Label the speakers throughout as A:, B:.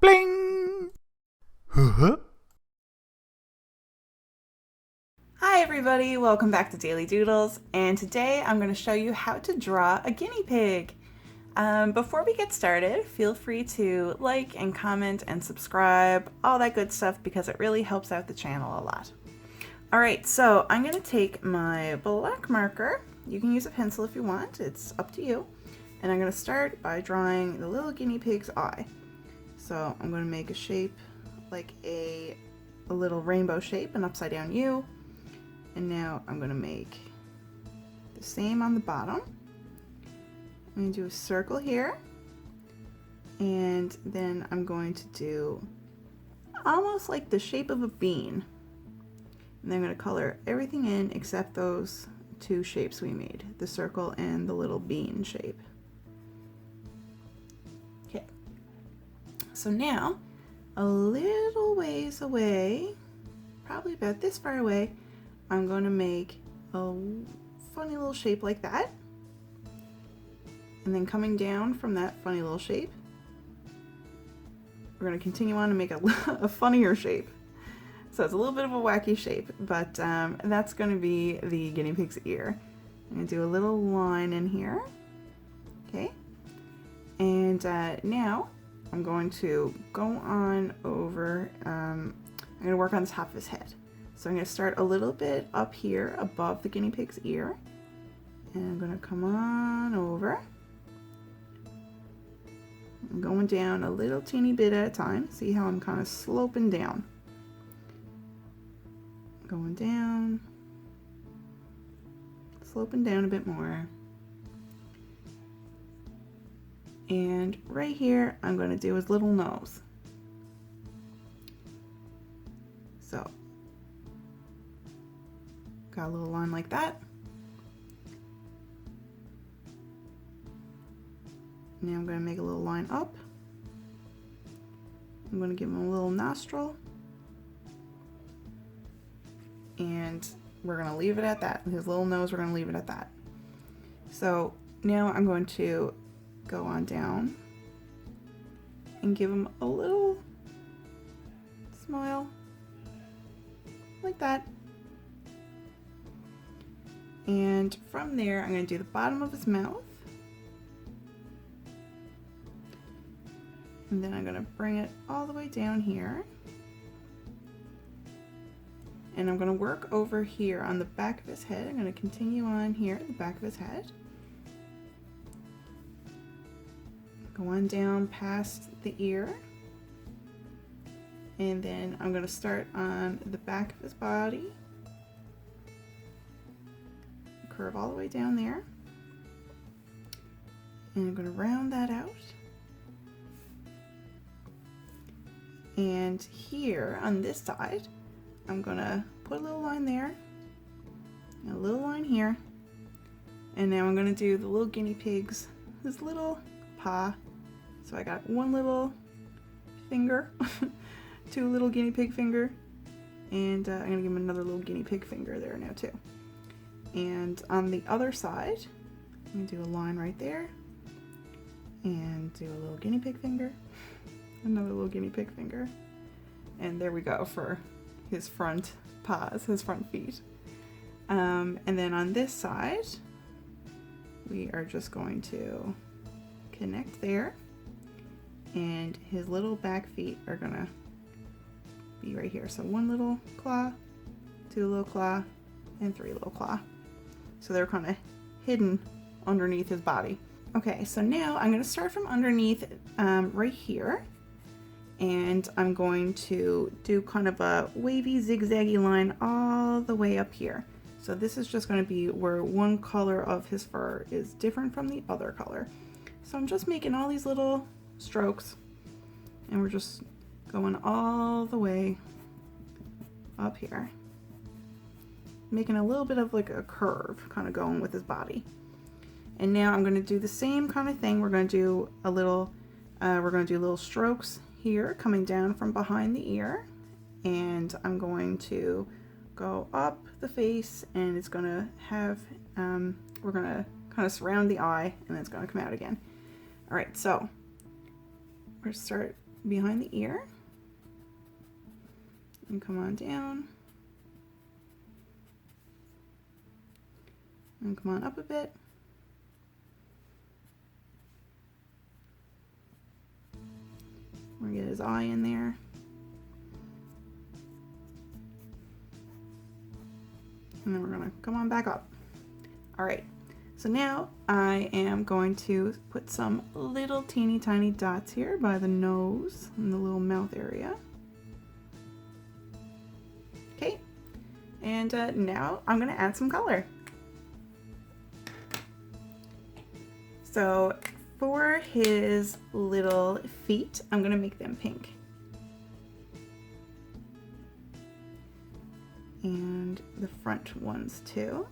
A: Bling! Huh?
B: Hi everybody, welcome back to Daily Doodles, and today I'm going to show you how to draw a guinea pig. Before we get started, feel free to like and comment and subscribe, all that good stuff, because it really helps out the channel a lot. Alright, so I'm going to take my black marker. You can use a pencil if you want, it's up to you. And I'm going to start by drawing the little guinea pig's eye. So I'm going to make a shape like a little rainbow shape, an upside down U. And now I'm going to make the same on the bottom. I'm going to do a circle here. And then I'm going to do almost like the shape of a bean. And then I'm going to color everything in except those two shapes we made, the circle and the little bean shape. Okay. So now, a little ways away, probably about this far away, I'm going to make a funny little shape like that. And then coming down from that funny little shape, we're going to continue on to make a funnier shape. So it's a little bit of a wacky shape, but that's going to be the guinea pig's ear. I'm going to do a little line in here. Okay. And now I'm going to go on over, I'm going to work on the top of his head. So I'm going to start a little bit up here above the guinea pig's ear. And I'm going to come on over. I'm going down a little teeny bit at a time. See how I'm kind of sloping down. Going down. Sloping down a bit more. And right here, I'm going to do his little nose. So, got a little line like that. Now I'm going to make a little line up. I'm going to give him a little nostril. And we're going to leave it at that. His little nose, we're going to leave it at that. So now I'm going to go on down and give him a little smile like that. And from there, I'm going to do the bottom of his mouth. And then I'm going to bring it all the way down here. And I'm going to work over here on the back of his head. I'm going to continue on here at the back of his head. Go on down past the ear. And then I'm going to start on the back of his body. Curve all the way down there. And I'm going to round that out. And here on this side, I'm going to put a little line there, a little line here, and now I'm going to do the little guinea pig's, his little paw. So I got one little finger, two little guinea pig finger, and I'm going to give him another little guinea pig finger there now too. And on the other side, I'm going to do a line right there, and do a little guinea pig finger, another little guinea pig finger, and there we go for his front paws, his front feet. And then on this side, we are just going to connect there, and his little back feet are gonna be right here. So one little claw, two little claw, and three little claw. So they're kind of hidden underneath his body. Okay, so now I'm gonna start from underneath right here. And I'm going to do kind of a wavy zigzaggy line all the way up here. So this is just going to be where one color of his fur is different from the other color. So I'm just making all these little strokes, and we're just going all the way up here. Making a little bit of like a curve kind of going with his body. And now I'm going to do the same kind of thing. We're going to do a little, little strokes here coming down from behind the ear, and I'm going to go up the face, and it's going to have we're going to kind of surround the eye, and then it's going to come out again. All right, so we're going to start behind the ear. And come on down. And come on up a bit. We're gonna get his eye in there. And then we're gonna come on back up. All right, so now I am going to put some little teeny tiny dots here by the nose and the little mouth area. Okay, and now I'm gonna add some color. So for his little feet, I'm gonna make them pink. And the front ones too.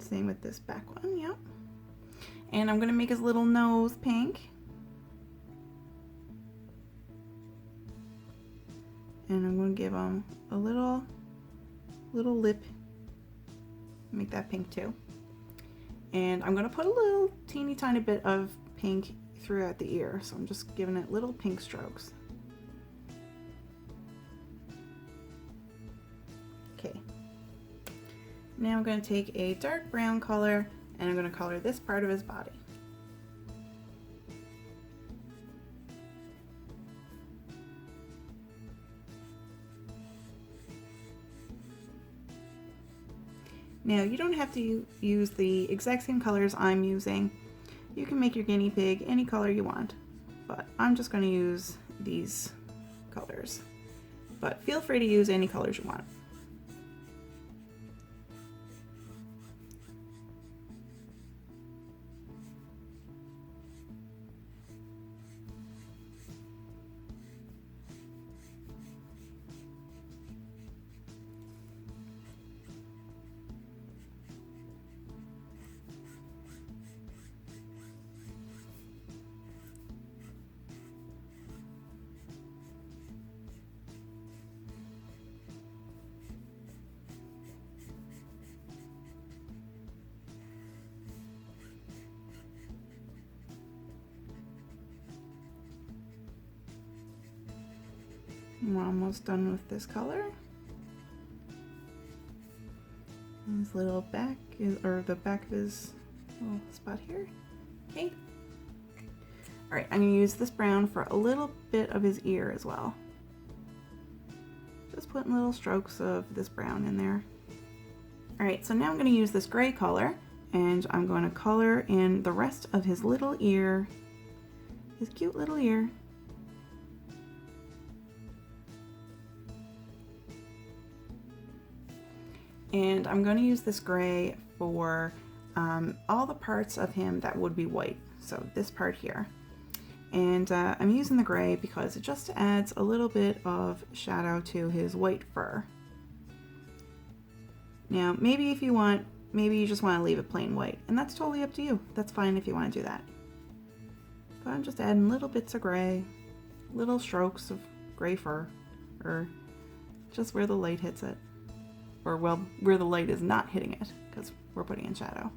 B: Same with this back one, yep. And I'm gonna make his little nose pink. And I'm gonna give him a little lip. Make that pink too. And I'm gonna put a little teeny tiny bit of pink throughout the ear. So I'm just giving it little pink strokes. Okay. Now I'm going to take a dark brown color and I'm going to color this part of his body. Now you don't have to use the exact same colors I'm using. You can make your guinea pig any color you want, but I'm just going to use these colors. But feel free to use any colors you want. We're almost done with this color. His little back or the back of his little spot here. Okay. All right, I'm gonna use this brown for a little bit of his ear as well. Just putting little strokes of this brown in there. All right, so now I'm gonna use this gray color and I'm going to color in the rest of his little ear, his cute little ear. And I'm going to use this gray for all the parts of him that would be white. So this part here. And I'm using the gray because it just adds a little bit of shadow to his white fur. Now, maybe if you want, maybe you just want to leave it plain white. And that's totally up to you. That's fine if you want to do that. But I'm just adding little bits of gray, little strokes of gray fur, or just where the light hits it. Or, well, where the light is not hitting it, because we're putting in shadow.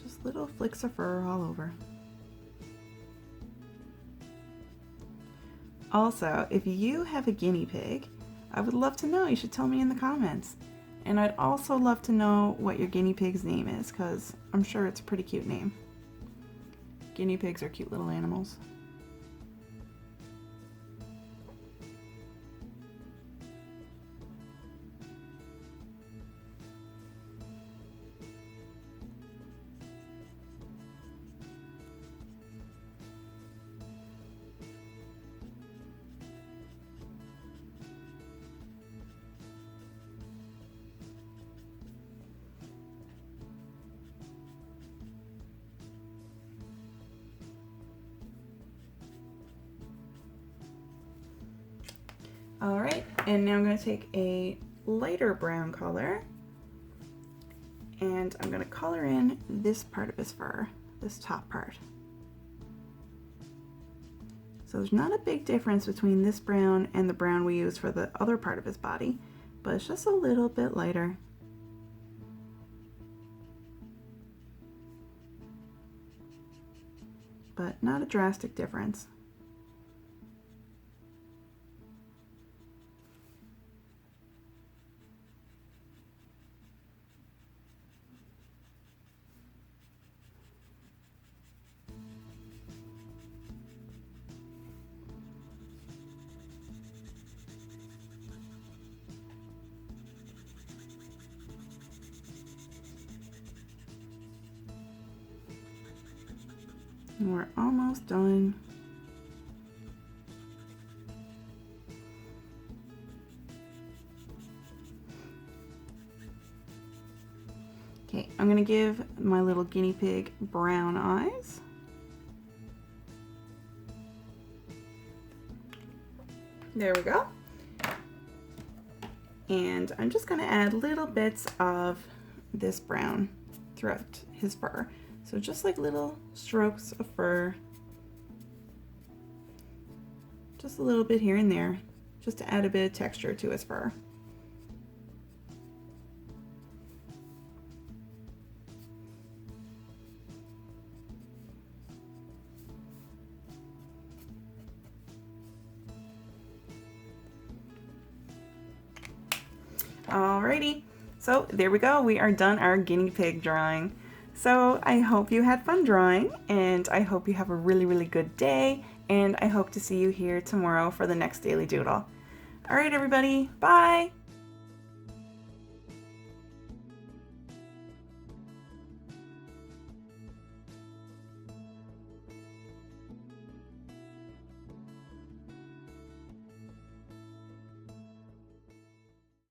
B: Just little flicks of fur all over. Also, if you have a guinea pig, I would love to know. You should tell me in the comments. And I'd also love to know what your guinea pig's name is, because I'm sure it's a pretty cute name. Guinea pigs are cute little animals. All right, and now I'm going to take a lighter brown color and I'm going to color in this part of his fur, this top part. So there's not a big difference between this brown and the brown we use for the other part of his body, but it's just a little bit lighter. But not a drastic difference. And we're almost done. Okay, I'm gonna give my little guinea pig brown eyes. There we go. And I'm just gonna add little bits of this brown throughout his fur. So just like little strokes of fur. Just a little bit here and there, just to add a bit of texture to his fur. Alrighty, so there we go. We are done our guinea pig drawing. So I hope you had fun drawing, and I hope you have a really, really good day, and I hope to see you here tomorrow for the next Daily Doodle. Alright everybody, bye!